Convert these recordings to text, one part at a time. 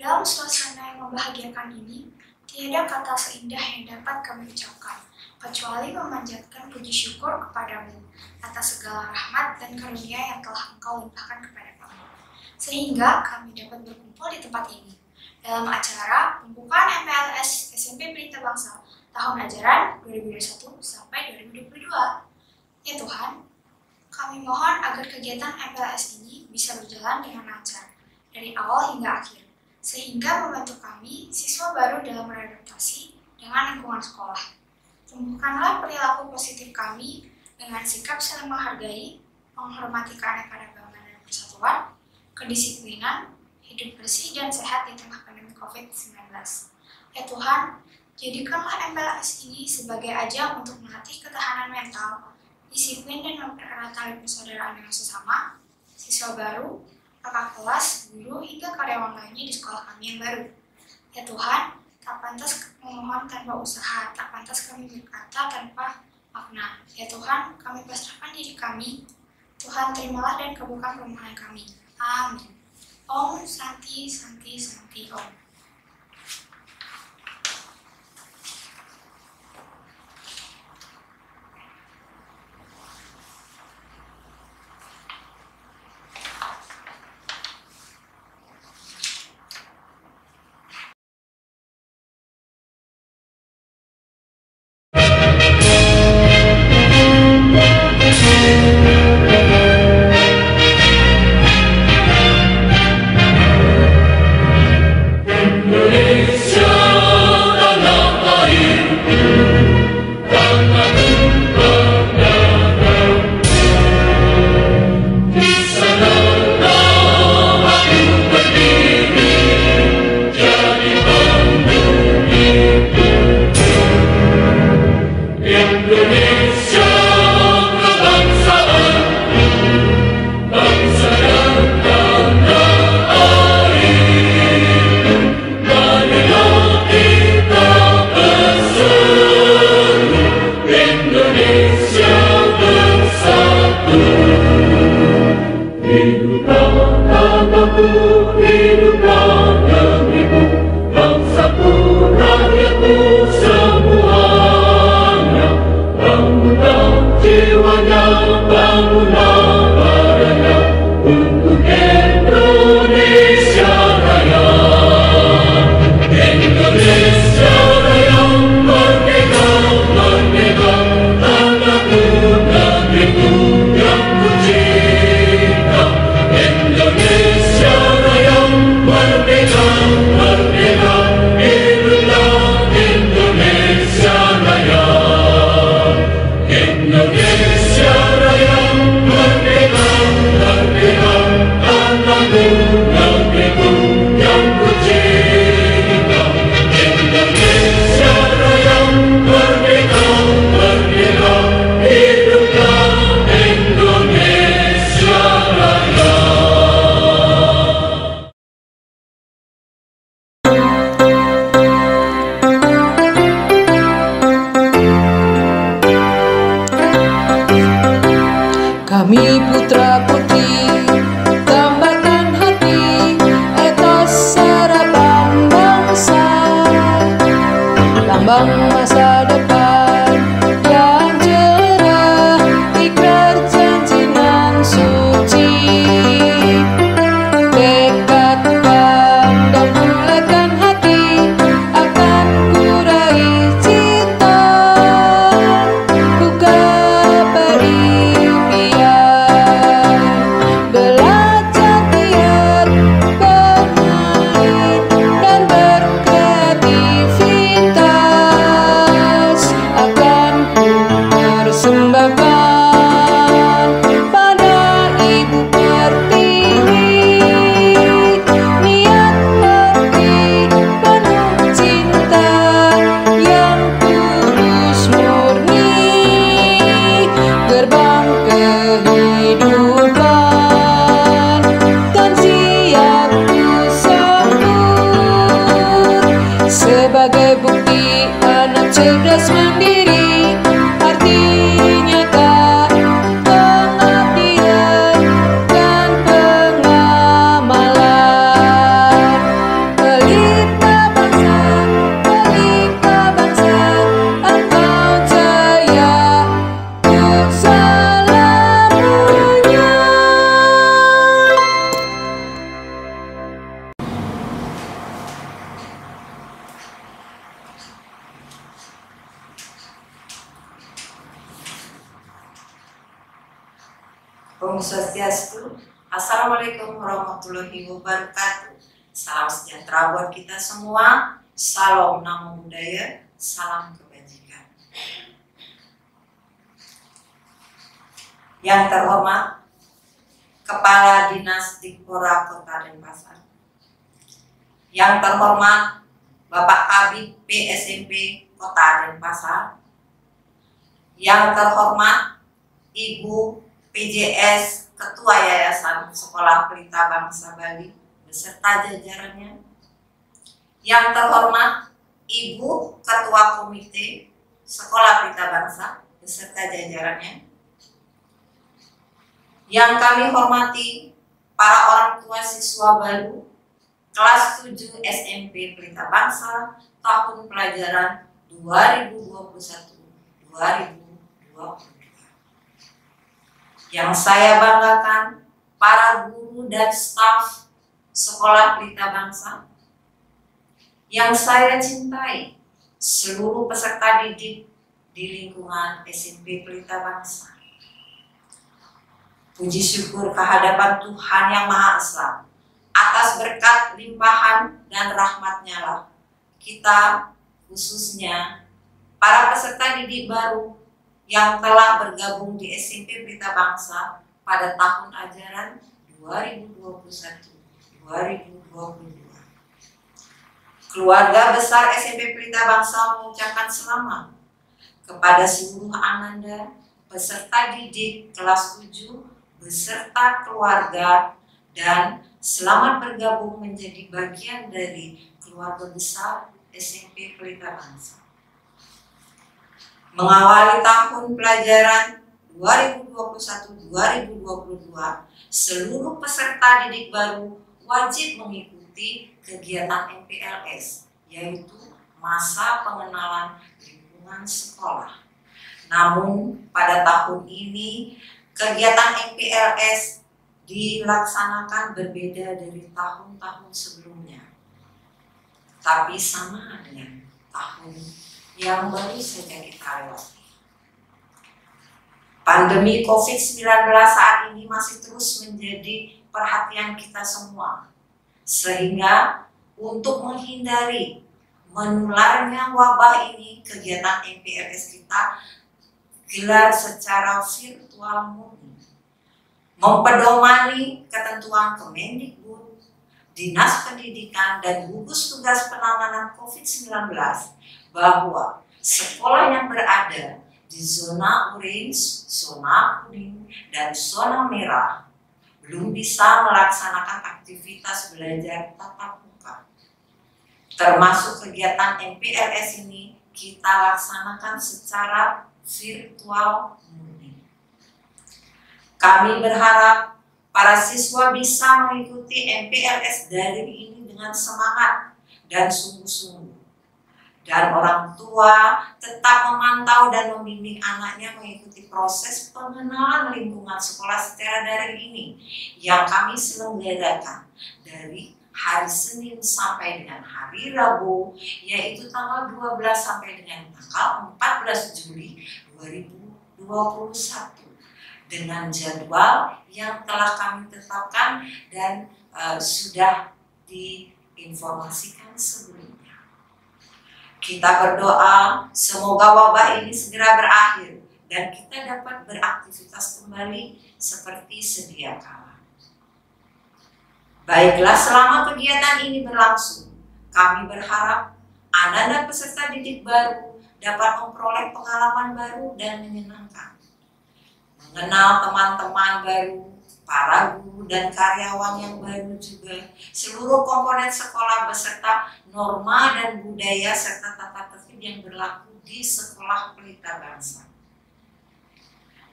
Dalam suasana yang membahagiakan ini, tiada kata seindah yang dapat kami ucapkan, kecuali memanjatkan puji syukur kepadamu atas segala rahmat dan karunia yang telah Engkau limpahkan kepada kami, sehingga kami dapat berkumpul di tempat ini dalam acara pembukaan MPLS SMP Pelita Bangsa tahun ajaran 2021 sampai 2022. Ya Tuhan, kami mohon agar kegiatan MPLS ini bisa berjalan dengan lancar dari awal hingga akhir, sehingga membantu kami, siswa baru dalam beradaptasi dengan lingkungan sekolah. Tumbuhkanlah perilaku positif kami dengan sikap saling menghargai, menghormati keanekaragaman dan persatuan, kedisiplinan, hidup bersih dan sehat di tengah pandemi COVID-19. Ya Tuhan, jadikanlah MPLS ini sebagai ajang untuk melatih ketahanan mental, disiplin dan mempererat tali persaudaraan dengan sesama, siswa baru, kakak kelas, guru, hingga karyawan lainnya di sekolah kami yang baru. Ya Tuhan, tak pantas memohon tanpa usaha, tak pantas kami berkata tanpa makna. Ya Tuhan, kami pasrahkan diri kami. Tuhan, terimalah dan kabulkan permohonan kami. Amin. Om Santi Santi Santi Om. Kami putra-putri tambatan hati, etos sarapan bangsa, lambang masa depan yang cerah, ikrar janji nan suci, dekatkan dan bulatkan hati, akan kurai cita, buka berimpian. Sebagai bukti anak cerdas mandiri, artinya tak pengabdian dan pengamalan. Om Swastiastu. Assalamualaikum warahmatullahi wabarakatuh. Salam sejahtera buat kita semua. Salam Namo Buddhaya. Salam kebajikan. Yang terhormat Kepala Dinas Dikpora Kota Denpasar, yang terhormat Bapak Kabid PSMP Kota Denpasar, yang terhormat Ibu PJS Ketua Yayasan Sekolah Pelita Bangsa Bali beserta jajarannya, yang terhormat Ibu Ketua Komite Sekolah Pelita Bangsa beserta jajarannya, yang kami hormati para orang tua siswa baru kelas 7 SMP Pelita Bangsa tahun pelajaran 2021-2022. Yang saya banggakan para guru dan staf Sekolah Pelita Bangsa. Yang saya cintai seluruh peserta didik di lingkungan SMP Pelita Bangsa. Puji syukur kehadapan Tuhan Yang Maha Esa atas berkat limpahan dan rahmat-Nya lah kita, khususnya para peserta didik baru yang telah bergabung di SMP Pelita Bangsa pada tahun ajaran 2021-2022. Keluarga besar SMP Pelita Bangsa mengucapkan selamat kepada seluruh ananda peserta didik kelas 7 beserta keluarga, dan selamat bergabung menjadi bagian dari keluarga besar SMP Pelita Bangsa. Mengawali tahun pelajaran 2021-2022, seluruh peserta didik baru wajib mengikuti kegiatan MPLS, yaitu masa pengenalan lingkungan sekolah. Namun pada tahun ini kegiatan MPLS dilaksanakan berbeda dari tahun-tahun sebelumnya, tapi sama dengan tahun yang baru saja kita lewati. Pandemi COVID-19 saat ini masih terus menjadi perhatian kita semua, sehingga untuk menghindari menularnya wabah ini, kegiatan MPLS kita gelar secara virtual murni, mempedomani ketentuan Kemendikbud, Dinas Pendidikan, dan gugus tugas penanganan COVID-19 bahwa sekolah yang berada di zona orange, zona kuning, dan zona merah belum bisa melaksanakan aktivitas belajar tatap muka. Termasuk kegiatan MPLS ini kita laksanakan secara virtual murni. Kami berharap para siswa bisa mengikuti MPLS daring ini dengan semangat dan sungguh-sungguh. Dan orang tua tetap memantau dan membimbing anaknya mengikuti proses pengenalan lingkungan sekolah secara daring ini yang kami selenggarakan dari hari Senin sampai dengan hari Rabu, yaitu tanggal 12 sampai dengan tanggal 14 Juli 2021 dengan jadwal yang telah kami tetapkan dan sudah diinformasikan sebelumnya. Kita berdoa semoga wabah ini segera berakhir dan kita dapat beraktivitas kembali seperti sedia kala. Baiklah, selama kegiatan ini berlangsung, kami berharap anak-anak peserta didik baru dapat memperoleh pengalaman baru dan menyenangkan, mengenal teman-teman baru, para guru dan karyawan yang baru juga, seluruh komponen sekolah beserta norma dan budaya serta tata tertib yang berlaku di Sekolah Pelita Bangsa.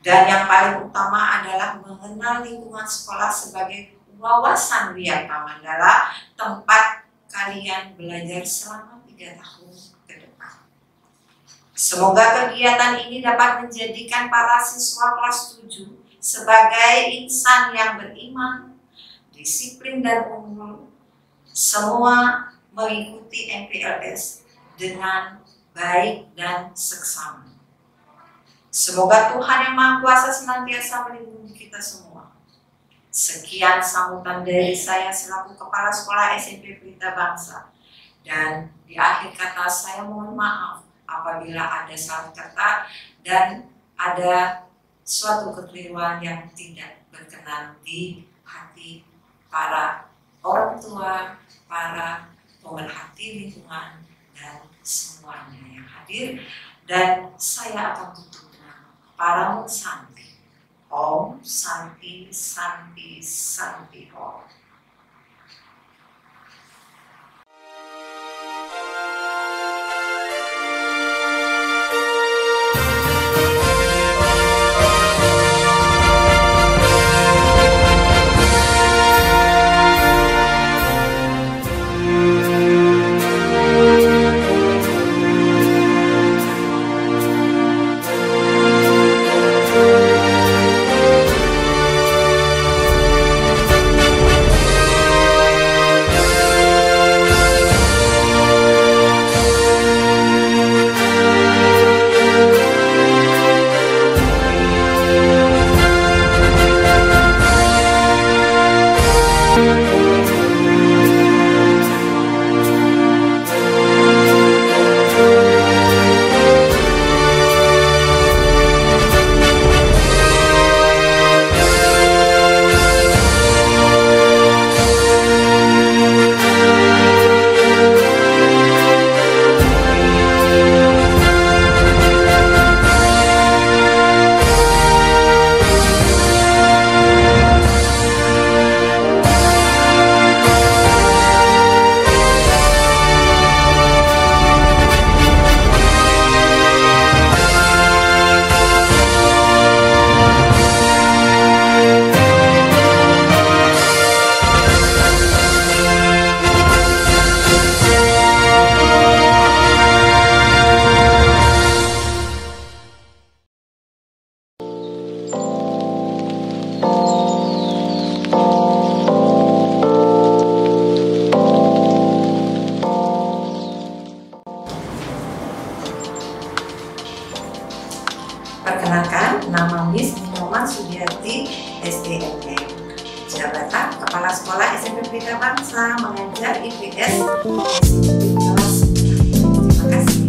Dan yang paling utama adalah mengenal lingkungan sekolah sebagai wawasan Wiyata Mandala, tempat kalian belajar selama 3 tahun ke depan. Semoga kegiatan ini dapat menjadikan para siswa kelas 7 sebagai insan yang beriman, disiplin, dan unggul, semua mengikuti MPLS dengan baik dan seksama. Semoga Tuhan Yang Maha Kuasa senantiasa melindungi kita semua. Sekian sambutan dari saya selaku Kepala Sekolah SMP Pelita Bangsa. Dan di akhir kata saya mohon maaf apabila ada salah kata dan ada suatu kekeliruan yang tidak berkenan di hati para orang tua, para pemerhati lingkungan, dan semuanya yang hadir. Dan saya akan tutup dengan Param Santi. Om Santi Santi Santi Om. Perkenalkan, nama Miss Nyoman Sudiati, SDMM. Jabatan Kepala Sekolah SMP Pelita Bangsa, mengajar IPS SMP kelas 9. Terima kasih.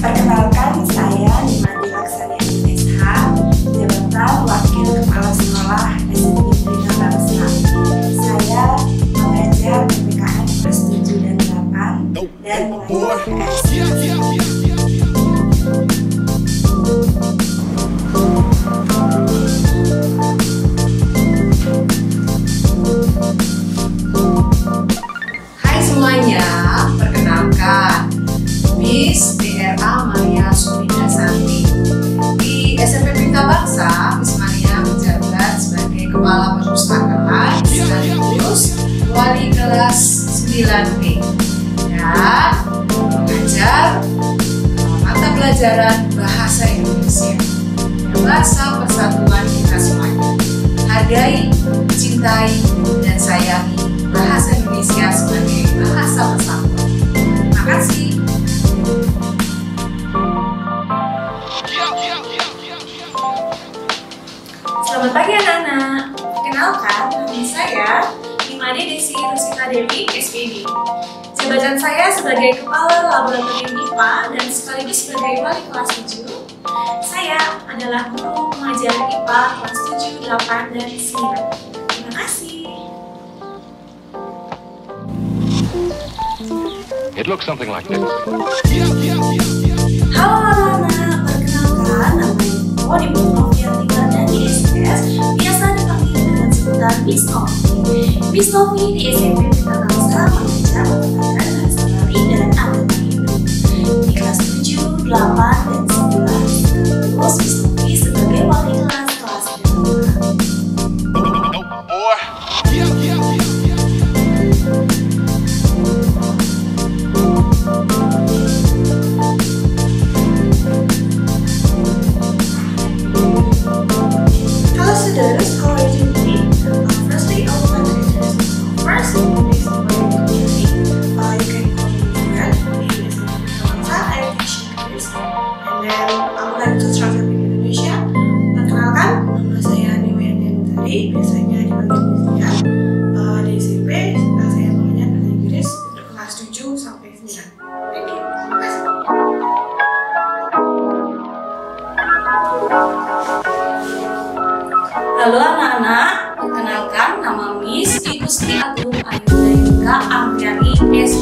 Perkenalkan, saya Nimadi Laksaniati SH, jabatan Wakil Kepala Sekolah SMP Pelita Bangsa. Saya mengajar PPKN kelas 7 dan 8 dan mengajar PS. Hai semuanya, perkenalkan Miss DRA Maria Suminda Santi. Di SMP Pelita Bangsa, Miss Maria menjabat sebagai Kepala Perpustakaan sekaligus Wali kelas 9B dan mengajar mata pelajaran Bahasa Indonesia. Bahasa persatuan kita semuanya. Hargai, cintai, dan sayangi bahasa Indonesia sebagai bahasa persatuan. Terima kasih. Selamat pagi anak-anak. Kenalkan, nama saya Nimade Desi Rusita Dewi, SPD. Jabatan saya sebagai Kepala Laboratorium IPA dan sekaligus sebagai Wali kelas 7. Saya adalah guru pengajar IPA kelas 7, 8, dan 9. Terima kasih. It looks something like this. Halo anak-anak, perkenalkan nama Ibu Ibu Novian tinggal dan di SDS biasa dipanggil dengan sebutan Miss Novi. Miss Novi di SMP Pelita Bangsa mengajar menggunakan bahasa Bali dan agama Hindu di kelas 7, 8, dan 9. Terus Miss Novi sebagai wali kelas 9. Hello students, how are you doing today? Firstly, I would like to introduce myself first. My name is Nimade. Halo anak-anak, perkenalkan nama Miss Igusti Agung Ayudayuka Amriani S.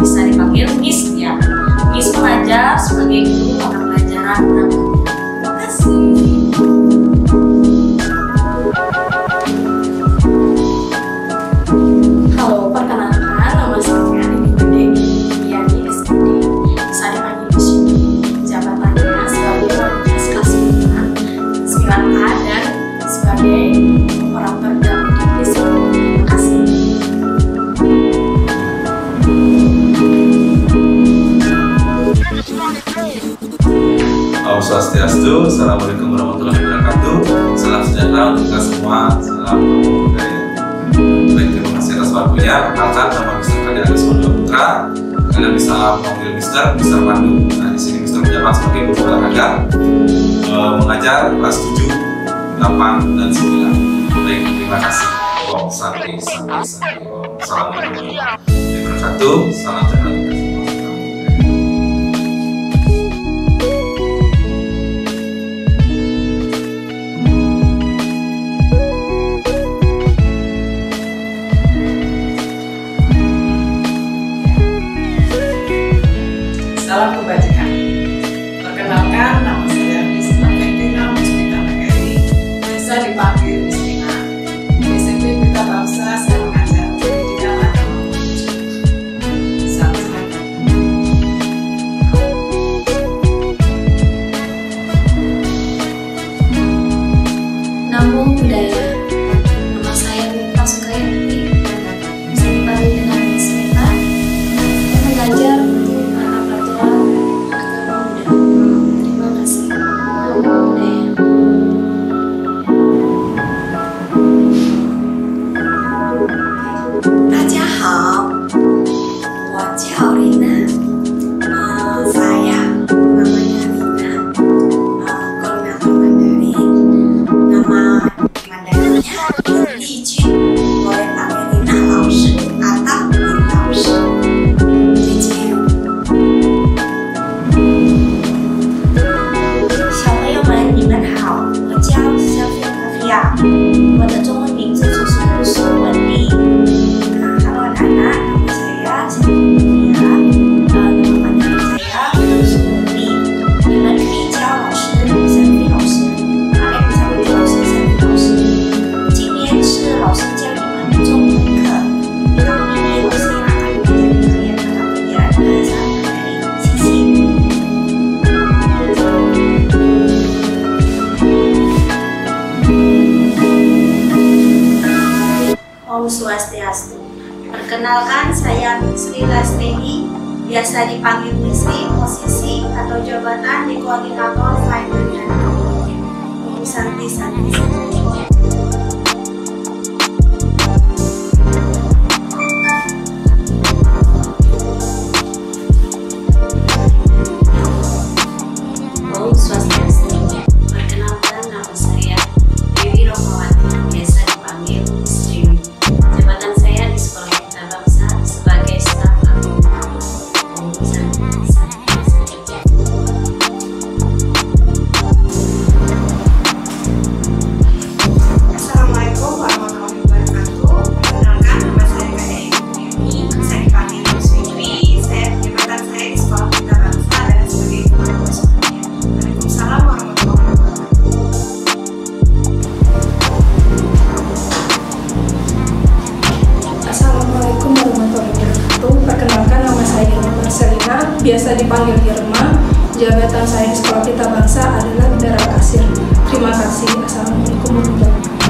Bisa dipanggil Miss ya. Miss mengajar sebagai guru mata pelajaran Pramudia. Terima kasih. Halo, perkenalkan nama saya Dewi Budi Yani SPD. Bisa dipanggil Miss Yuni. Jabatannya sebagai Pramugari kelas 9A dan sebagai operator dalam divisi. Terima kasih. Om Swastiastu, Assalamualaikum warahmatullahi wabarakatuh. Salam sejahtera untuk kita semua. Salam budaya. Baik, terima kasih atas waktunya. Perkenalkan, nama Mister kalian Agus Putra. Kalian bisa memanggil Mister Pandu. Nah, di sini Mister menjabat sebagai guru olahraga, mengajar kelas 7, 8, dan 9. Baik, terima kasih. Om Santi. Om Assalamualaikum warahmatullahi wabarakatuh. Salam sejahtera untuk kita semua. Salam kebajikan. Perkenalkan, nama saya Miss Valentina Mustika Magari, biasa dipanggil Miss Tina. Di SMP Pelita Bangsa saya mengajar pendidikan agama. Salam sejahtera. Namo Buddhaya. Nama saya Nita Sukayanti. Bisa dipanggil dengan Miss Nita. Saya mengajar anak peraturan agama Buddha. Terima kasih. Namo Buddhaya. 大家好，我叫丽娜。Saya namanya Rina. Koordinator Mandarin. Nama Mandarinnya Li Jun. Boleh panggil Rina 老师 atau Lin 老师。谢谢。小朋友们，你们好，我叫肖菲卡菲亚，我的中文名字就是苏文丽。Halo anak-anak, nama saya Sylvia. Nama panjang saya Suwandi. Ni们可以叫老师Sylvia 老师，可以bisa panggil 老师Sylvia 老师。今天是老师教你们的中文课，当明天老师也akan mengajar kalian mata pelajaran bahasa Mandarin. 谢谢。Om Swastiastu. Perkenalkan, saya Sri Lasteni, biasa dipanggil Misri, posisi atau jabatan di koordinator Finder dan Kemudian. Om Santi. Om Swastiastu. Perkenalkan, nama saya Dewi Rohmawati, biasa dipanggil Miss Dewi. Jabatan saya di Sekolah Pelita Bangsa sebagai staf agung. Om Santi. Assalamualaikum warahmatullahi wabarakatuh. Perkenalkan, nama saya Kak Emi. Saya dipanggil Miss Fitri. Jabatan saya di Sekolah Pelita Bangsa adalah sebagai guru bahasa Indonesia. Waalaikumsalam warahmatullahi wabarakatuh. Assalamualaikum warahmatullahi wabarakatuh. Perkenalkan, nama saya Irma Marcelina, biasa dipanggil Irma. Jabatan saya di Sekolah Pelita Bangsa adalah bendahara kasir. Terima kasih. Assalamualaikum warahmatullahi wabarakatuh.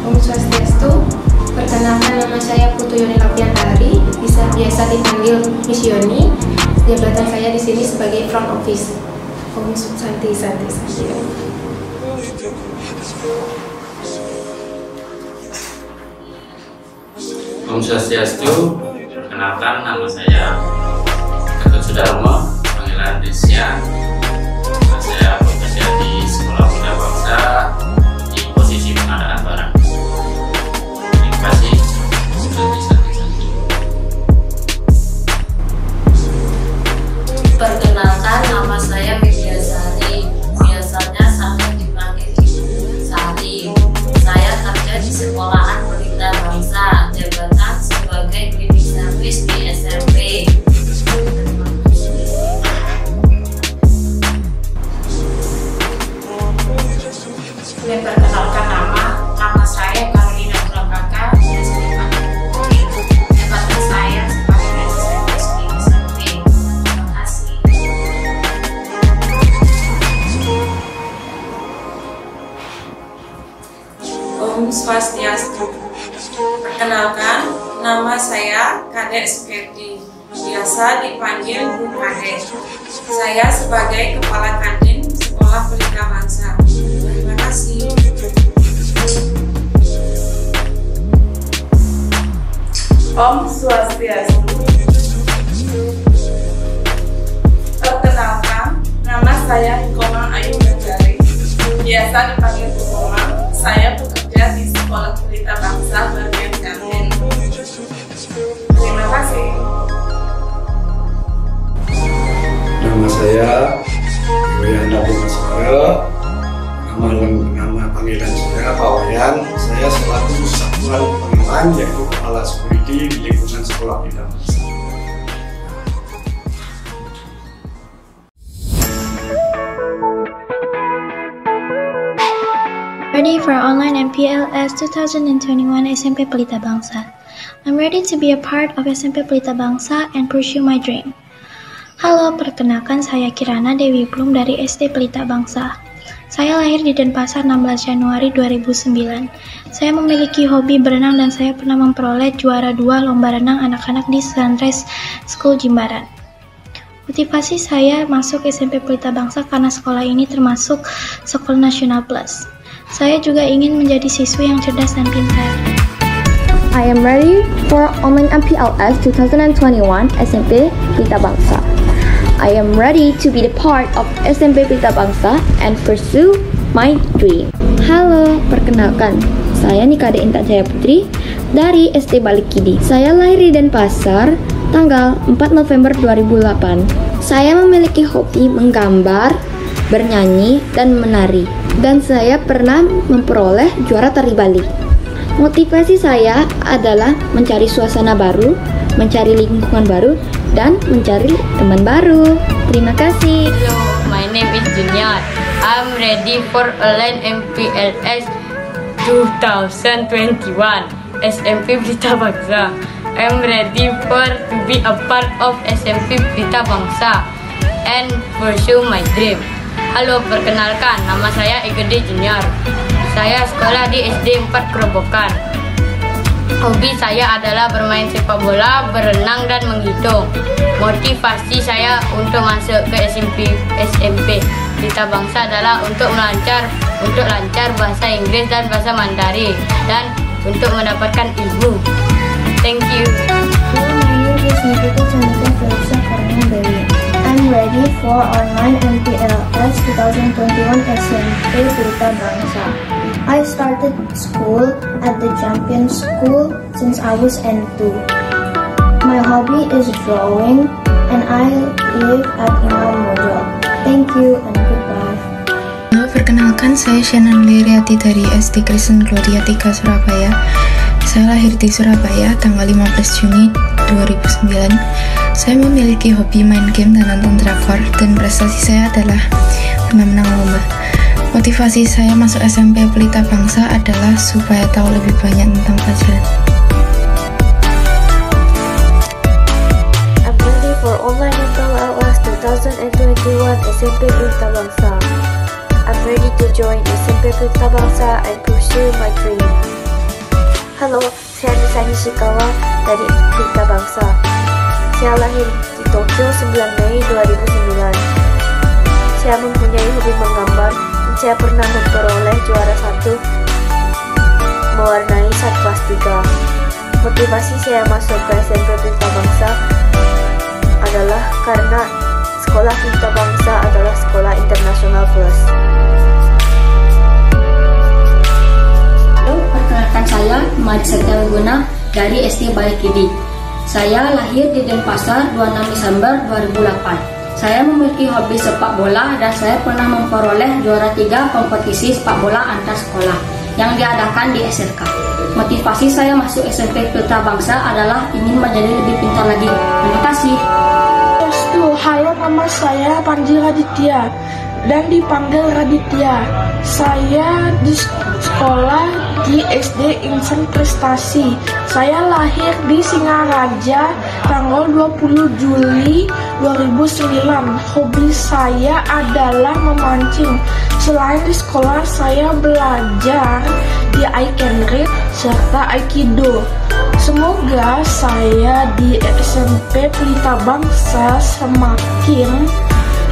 Om Swastiastu. Perkenalkan, nama saya Putu Yoni Lapiandari, biasa dipanggil Miss Yoni. Jabatan saya di sini sebagai front office. Om Santi. Om Swastiastu. Perkenalkan, nama saya Gatot Sudarmo, panggilan Desya. Saya bekerja di Sekolah Pelita Bangsa di posisi pengadaan barang. Terima kasih. Perkenalkan, nama nama saya Widyasari. Biasanya saya dipanggil Ibu Sari. Saya kerja di sekolahan Pelita Bangsa, jabatan sebagai cleaning service di SMP. Perkenalkan nama saya Karolina Prakaka. Biasa dipanggil Putri. Jabatan saya sebagai asisten di SMP. Terima kasih. Om Swastiastu. Perkenalkan, nama saya Kadek Suketi. Biasa dipanggil Bu Kadek. Saya sebagai Kepala Kantin Sekolah Pelita Bangsa. Terima kasih. Om Swastiastu. Perkenalkan, nama saya Hikoma Ayu Gajari. Biasa dipanggil Bu Komang. Saya bekerja di Sekolah Pelita Bangsa bagian kantin. Terima kasih. Nama saya Wiyanda Bumasara. Nama panggilan saya Pak Wayan. Saya selaku Satuan Pengelolaan yaitu Kepala Security di lingkungan Sekolah Pelita Bangsa. Ready for online MPLS 2021 SMP Pelita Bangsa. I'm ready to be a part of SMP Pelita Bangsa and pursue my dream. Halo, perkenalkan saya Kirana Dewi Blum dari SD Pelita Bangsa. Saya lahir di Denpasar 16 Januari 2009. Saya memiliki hobi berenang dan saya pernah memperoleh juara 2 lomba renang anak-anak di Sunrise School Jimbaran. Motivasi saya masuk SMP Pelita Bangsa karena sekolah ini termasuk Sekolah Nasional Plus. Saya juga ingin menjadi siswi yang cerdas dan pintar. I am ready for online MPLS 2021 SMP Pelita Bangsa. I am ready to be the part of SMP Pelita Bangsa and pursue my dream. Halo, perkenalkan, saya Nikade Intan Jaya Putri dari SD Balikidi. Saya lahir di Denpasar tanggal 4 November 2008. Saya memiliki hobi menggambar, bernyanyi, dan menari. Dan saya pernah memperoleh juara tari Bali. Motivasi saya adalah mencari suasana baru, mencari lingkungan baru, dan mencari teman baru. Terima kasih. Hello, my name is Junior. I'm ready for online MPLS 2021 SMP Pelita Bangsa. I'm ready for to be a part of SMP Pelita Bangsa and pursue my dream. Halo, perkenalkan, nama saya Igede Junior. Saya sekolah di SD 4 Kerobokan. Hobi saya adalah bermain sepak bola, berenang, dan menghitung. Motivasi saya untuk masuk ke SMP Pelita Bangsa adalah untuk lancar bahasa Inggris dan bahasa Mandarin, dan untuk mendapatkan ilmu. Thank you. Hello, my name is Nikita Chandra Felisa Karana Dewi. I'm ready for online MPLS 2021 SMP Pelita Bangsa. I started school at the Champion School since I was N2. My hobby is drawing and I live at Imam Mojo. Thank you and goodbye. Halo, perkenalkan, saya Shannon Liriati dari SD Kristen Gloria 3 Surabaya. Saya lahir di Surabaya tanggal 15 Juni 2009. Saya memiliki hobi main game dan nonton drakor, dan prestasi saya adalah pernah menang lomba. Motivasi saya masuk SMP Pelita Bangsa adalah supaya tahu lebih banyak tentang pelajaran. I'm ready for online MPLS 2021 SMP Pelita Bangsa. I'm ready to join SMP Pelita Bangsa and pursue my dream. Halo, saya Nisa Nishikawa dari Pelita Bangsa. Saya lahir di Tokyo 9 Mei 2009. Saya mempunyai hobi menggambar dan saya pernah memperoleh juara 1 mewarnai Satwas 3. Motivasi saya masuk ke SMP Pelita Bangsa adalah karena Sekolah Pelita Bangsa adalah sekolah internasional plus. Halo, perkenalkan saya Marisa Wiguna dari SD Balikidi. Saya lahir di Denpasar 26 Desember 2008. Saya memiliki hobi sepak bola dan saya pernah memperoleh juara 3 kompetisi sepak bola antar sekolah yang diadakan di SMK. Motivasi saya masuk SMP Pelita Bangsa adalah ingin menjadi lebih pintar lagi. Terima kasih. Halo, nama saya Panji Raditya dan dipanggil Raditya. Saya di sekolah di SD Insan Prestasi. Saya lahir di Singaraja tanggal 20 Juli 2009. Hobi saya adalah memancing. Selain di sekolah, saya belajar di I Can Read serta Aikido. Semoga saya di SMP Pelita Bangsa semakin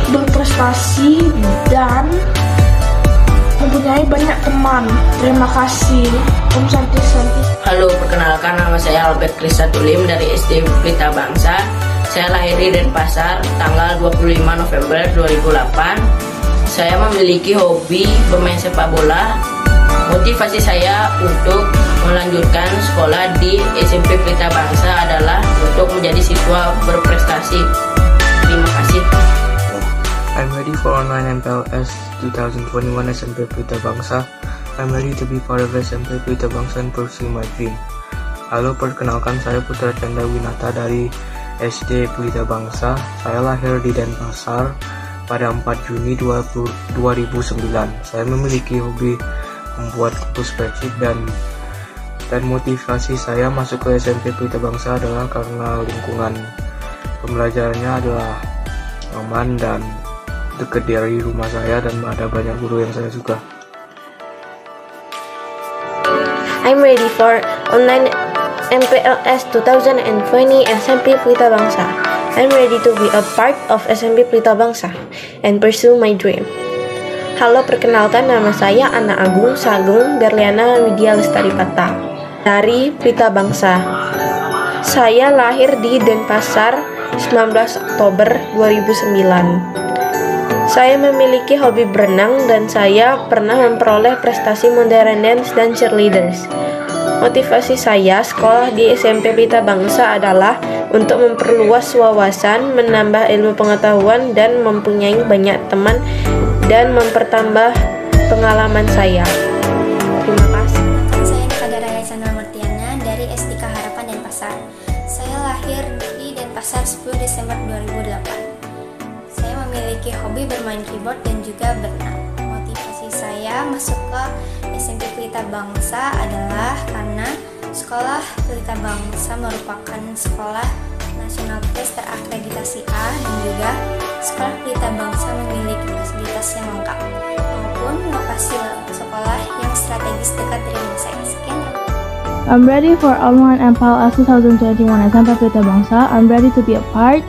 berprestasi dan mempunyai banyak teman. Terima kasih. Om Santi. Halo, perkenalkan nama saya Albert Krisatulim dari SD Pelita Bangsa. Saya lahir di Denpasar tanggal 25 November 2008. Saya memiliki hobi bermain sepak bola. Motivasi saya untuk melanjutkan sekolah di SMP Pelita Bangsa adalah untuk menjadi siswa berprestasi. Terima kasih. I'm ready for online MPLS 2021 SMP Pelita Bangsa. I'm ready to be part of SMP Pelita Bangsa and pursue my dream. Halo, perkenalkan saya Putra Chandra Winata dari SD Pelita Bangsa. Saya lahir di Denpasar pada 4 Juni 2009. Saya memiliki hobi membuat buku spreadsheet dan motivasi saya masuk ke SMP Pelita Bangsa adalah karena lingkungan pembelajarannya adalah aman dan dekat dari rumah saya dan ada banyak guru yang saya suka. I'm ready for online MPLS 2020 SMP Pelita Bangsa. I'm ready to be a part of SMP Pelita Bangsa and pursue my dream. Halo, perkenalkan nama saya Ana Agung Sagung Berliana Widya Lestari Pata dari Pelita Bangsa. Saya lahir di Denpasar 19 Oktober 2009. Saya memiliki hobi berenang dan saya pernah memperoleh prestasi modern dance dan cheerleaders. Motivasi saya sekolah di SMP Pelita Bangsa adalah untuk memperluas wawasan, menambah ilmu pengetahuan, dan mempunyai banyak teman dan mempertambah pengalaman saya. Terima kasih. Saya Nikada Raya Chandra Murtiana dari SDK Harapan Denpasar. Saya lahir di Denpasar 10 Desember 2008. Saya memiliki hobi bermain keyboard dan juga berenang. Motivasi saya masuk ke SMP Pelita Bangsa adalah karena sekolah Pelita Bangsa merupakan sekolah nasional plus terakreditasi A dan juga sekolah Pelita Bangsa memiliki fasilitas yang lengkap maupun lokasi sekolah yang strategis dekat dari rumah saya. Sekian. I'm ready for online MPLS 2021 SMP Pelita Bangsa. I'm ready to be a part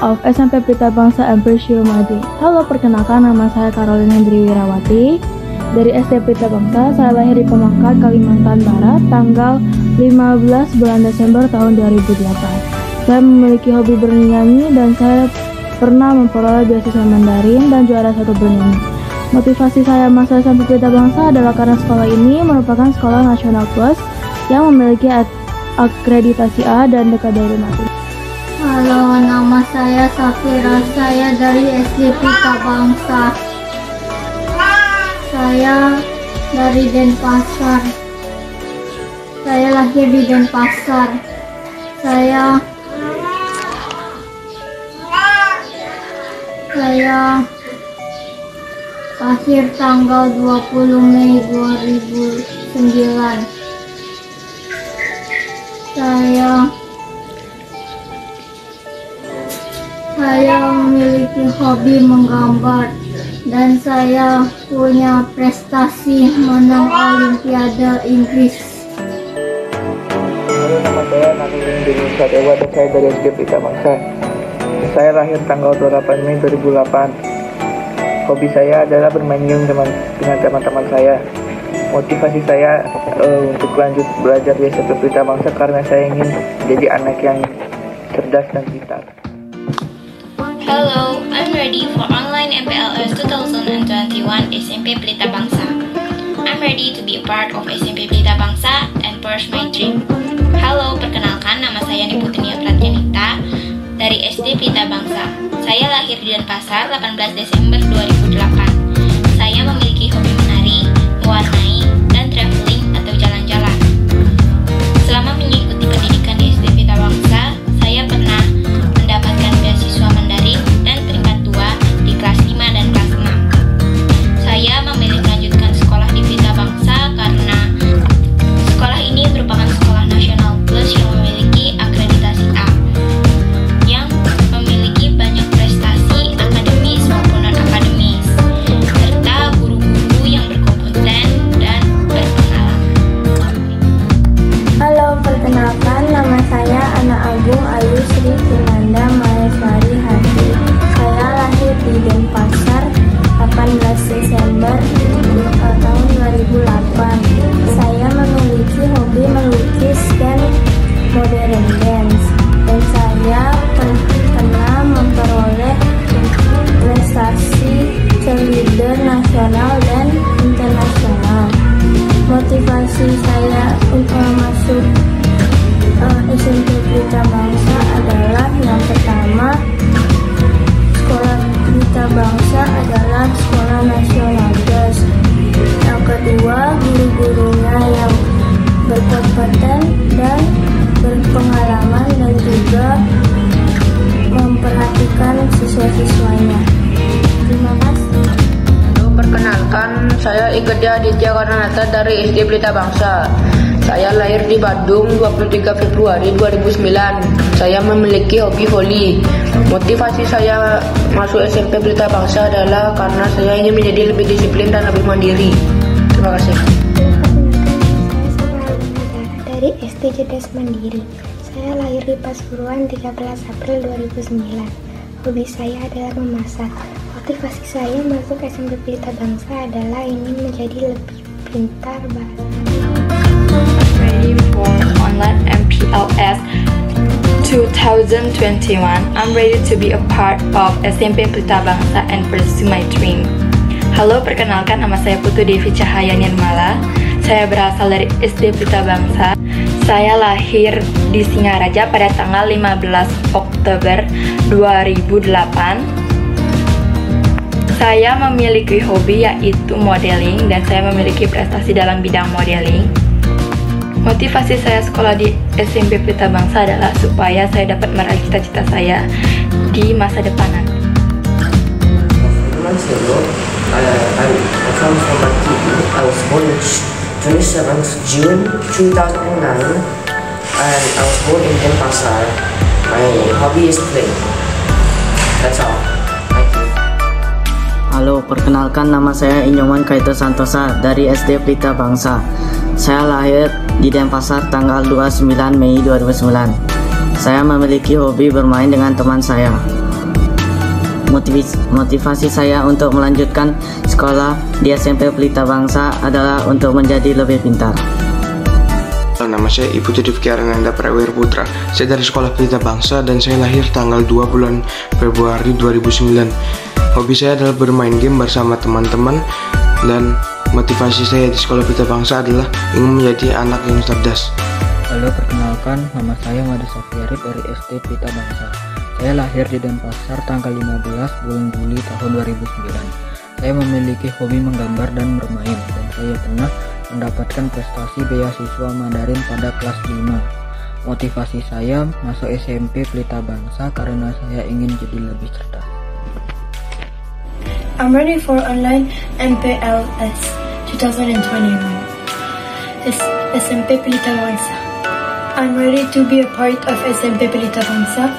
of SMP Pelita Bangsa and pursue my dream. Halo, perkenalkan nama saya Caroline Hendri Wirawati dari SD Pelita Bangsa. Saya lahir di Pemakat, Kalimantan Barat tanggal 15 bulan Desember tahun 2008. Saya memiliki hobi bernyanyi dan saya pernah memperoleh beasiswa Mandarin dan juara 1 bernyanyi. Motivasi saya masuk SMP Pelita Bangsa adalah karena sekolah ini merupakan sekolah nasional plus yang memiliki akreditasi A dan dekat dari rumah. Halo, nama saya Safira, saya dari SD Pelita Bangsa. Saya dari Denpasar. Saya lahir di Denpasar. Saya lahir tanggal 20 Mei 2009. Saya memiliki hobi menggambar dan saya punya prestasi menang Olimpiade Inggris. Halo, nama saya Nanuling Dewi Sadewa dan saya dari SD Pelita Bangsa. Saya lahir tanggal 28 Mei 2008. Hobi saya adalah bermain game dengan teman-teman saya. Motivasi saya untuk lanjut belajar di SMP Pelita Bangsa karena saya ingin jadi anak yang cerdas dan pintar. Hello, I'm ready for online MPLS 2021 SMP Pelita Bangsa. I'm ready to be a part of SMP Pelita Bangsa and pursue my dream. Halo, perkenalkan nama saya Niputri Pratyanita dari SD Pelita Bangsa. Saya Saya lahir di Denpasar 18 Desember 2008. Saya memiliki hobi menari, mewarnai, dan traveling atau jalan-jalan. Selama mengikuti pendidikan di SD Pelita Bangsa, saya pernah mendapatkan beasiswa Mandarin dan peringkat 2 di kelas 5 dan kelas 6. Saya memilih melanjutkan sekolah di Pelita Bangsa karena sekolah ini merupakan sekolah nasional plus yang memiliki akreditasi A, yang memiliki banyak prestasi akademis maupun non-akademis, serta guru-guru yang berkompeten dan berpengalaman. Halo, perkenalkan nama saya Ana Agung Ayu Sri Kinanda Maheswari Hati. Saya lahir di Denpasar 18 Desember tahun 2008. Saya memiliki hobi melukis dan modern dance, dan saya pernah memperoleh prestasi cheerleader nasional dan internasional. Motivasi saya untuk masuk SMP Pelita Bangsa adalah yang pertama, sekolah Pelita Bangsa adalah sekolah nasional plus. Yang kedua, guru-gurunya yang berkompeten dan berpengalaman dan juga memperhatikan siswa-siswanya. Terima kasih. Perkenalkan, saya Ikedia Aditya Karnanata dari SD Pelita Bangsa. Saya lahir di Bandung 23 Februari 2009. Saya memiliki hobi voli. Motivasi saya masuk SMP Pelita Bangsa adalah karena saya ingin menjadi lebih disiplin dan lebih mandiri. Terima kasih. Dari SD Cerdas Mandiri. Saya lahir di Pasuruan 13 April 2009. Hobi saya adalah memasak. Motivasi saya masuk SMP Pelita Bangsa adalah ingin menjadi lebih pintar bahasa. Ready for online MPLS 2021. I'm ready to be a part of SMP Pelita Bangsa and pursue my dream. Halo, perkenalkan nama saya Putu Devi Cahaya Nirmala. Saya berasal dari SD Pelita Bangsa. Saya lahir di Singaraja pada tanggal 15 Oktober 2008. Saya memiliki hobi yaitu modeling dan saya memiliki prestasi dalam bidang modeling. Motivasi saya sekolah di SMP Pelita Bangsa adalah supaya saya dapat meraih cita-cita saya di masa depan nanti. I was born on 27th June 2009 and I was born in Denpasar. My hobby is play. That's all. Halo, perkenalkan nama saya Inyoman Kaito Santosa dari SD Pelita Bangsa. Saya lahir di Denpasar tanggal 29 Mei 2009. Saya memiliki hobi bermain dengan teman saya. Motivasi saya untuk melanjutkan sekolah di SMP Pelita Bangsa adalah untuk menjadi lebih pintar. Nama saya Ibu Rifki Arananda Prawir Putra. Saya dari sekolah Pelita Bangsa dan saya lahir tanggal 2 bulan Februari 2009. Hobi saya adalah bermain game bersama teman-teman dan motivasi saya di sekolah Pelita Bangsa adalah ingin menjadi anak yang cerdas. Halo, perkenalkan nama saya Madu Safiari dari SD Pelita Bangsa. Saya lahir di Denpasar tanggal 15 bulan Juli tahun 2009. Saya memiliki hobi menggambar dan bermain dan saya pernah mendapatkan prestasi beasiswa Mandarin pada kelas 5. Motivasi saya masuk SMP Pelita Bangsa karena saya ingin jadi lebih cerdas. I'm ready for online MPLS 2021. SMP Pelita Bangsa. I'm ready to be a part of SMP Pelita Bangsa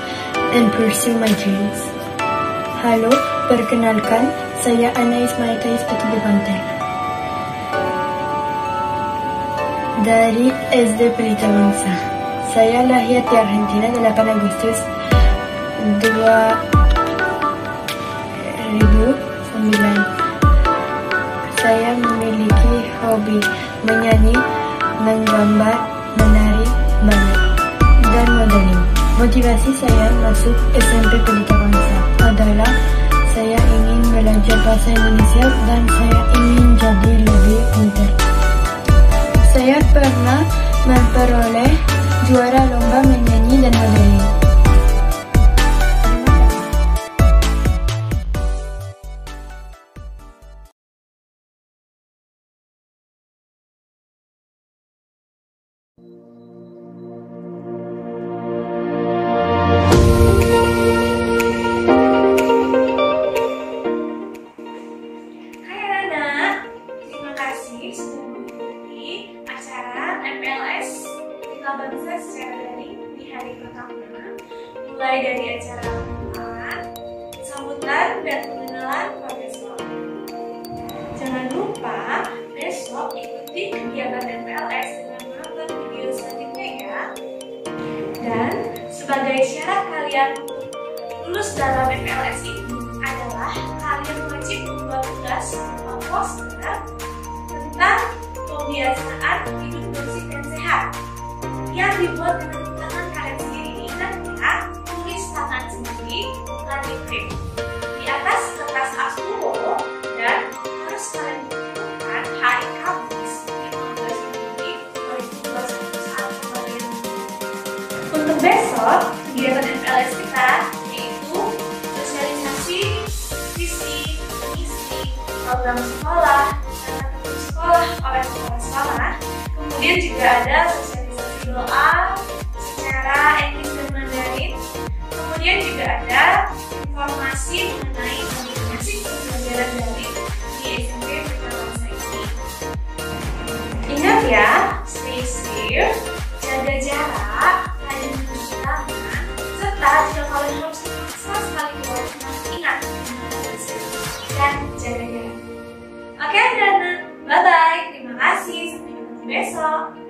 and pursue my dreams. Halo, perkenalkan, saya Ana Ismaita Ispatubu Banten dari SD Pelita Bangsa. Saya lahir di Argentina 8 Agustus 2009. Saya memiliki hobi menyanyi, menggambar, menari, balet, dan modeling. Motivasi saya masuk SMP Pelita Bangsa adalah saya ingin belajar bahasa Indonesia dan saya ingin jadi lebih pintar. Saya pernah memperoleh juara lomba menyanyi dan modeling. dan pengenalan profesor. Jangan lupa besok ikuti kegiatan MPLS dengan menonton video selanjutnya ya. Dan sebagai syarat kalian lulus dalam MPLS ini adalah kalian wajib membuat tugas atau poster tentang kebiasaan hidup bersih dan sehat yang dibuat dengan tangan kalian sendiri. Ingat ya, tulis tangan sendiri, bukan di print. Di atas kertas A10 dan harus kalian bukukan hari Kamis 15 Juni 2021 saat kemarin. Untuk besok, kegiatan MPLS kita yaitu sosialisasi, visi, misi, program sekolah, dan sekolah oleh kepala sekolah. Kemudian juga ada sosialisasi doa secara Inggris dan Mandarin. Kemudian juga ada informasi mengenai basic pembelajaran daring di SMP Pelita Bangsa ini. Ingat ya, stay safe, jaga jarak, rajin mencuci tangan, serta jika kalian harus memaksa sekali keluar rumah, ingat dan jaga jarak. Oke, anak-anak, bye-bye. Terima kasih, sampai ketemu besok.